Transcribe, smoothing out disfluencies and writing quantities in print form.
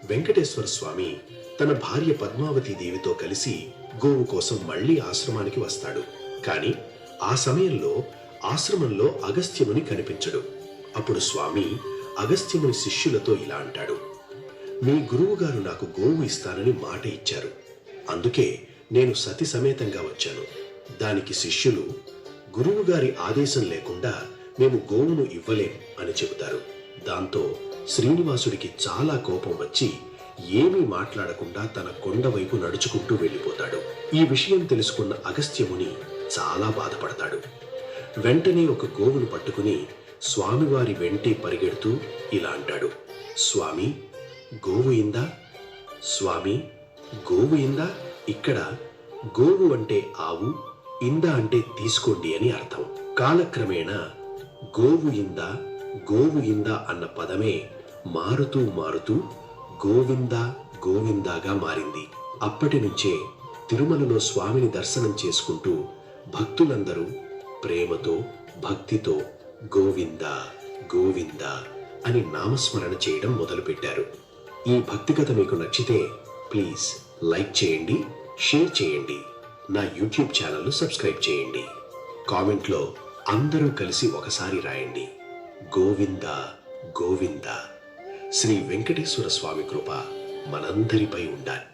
వెంకటేశ్వర స్వామి తన భార్య పద్మావతి దేవితో కలిసి గోవు కోసం మళ్లీ ఆశ్రమానికి వస్తాడు. కాని ఆ సమయంలో ఆశ్రమంలో అగస్త్యముని కనిపించడు. అప్పుడు స్వామి అగస్త్యముని శిష్యులతో ఇలా అంటాడు: మీ గురువుగారు నాకు గోవు ఇస్తానని మాట ఇచ్చారు. అందుకే నేను సతి సమేతంగా వచ్చాను. దానికి శిష్యులు, గురువుగారి ఆదేశం లేకుండా మేము గోవును ఇవ్వలేం అని చెబుతారు. దాంతో శ్రీనివాసుడికి చాలా కోపం వచ్చి ఏమీ మాట్లాడకుండా తన కొండ వైపు నడుచుకుంటూ వెళ్ళిపోతాడు. ఈ విషయం తెలుసుకున్న అగస్త్యముని చాలా బాధపడతాడు. వెంటనే ఒక గోవును పట్టుకుని స్వామివారి వెంటే పరిగెడుతూ ఇలా అంటాడు: స్వామి, గోవు ఇందా? స్వామి, గోవు ఇందా? ఇక్కడ గోవు అంటే ఆవు, ఇందా అంటే తీసుకోండి అని అర్థం. కాలక్రమేణా గోవు ఇందా, గోవు ఇందా అన్న పదమే మారుతూ మారుతూ గోవిందా గోవిందాగా మారింది. అప్పటి నుంచే తిరుమలలో స్వామిని దర్శనం చేసుకుంటూ భక్తులందరూ ప్రేమతో భక్తితో గోవిందా గోవిందా అని నామస్మరణ చేయడం మొదలుపెట్టారు. ఈ భక్తి కథ మీకు నచ్చితే ప్లీజ్ లైక్ చేయండి, షేర్ చేయండి, నా యూట్యూబ్ ఛానల్ను సబ్స్క్రైబ్ చేయండి. కామెంట్లో అందరూ కలిసి ఒకసారి రాయండి: గోవిందా గోవిందా. శ్రీ వెంకటేశ్వర స్వామి కృప మనందరిపై ఉండాలి.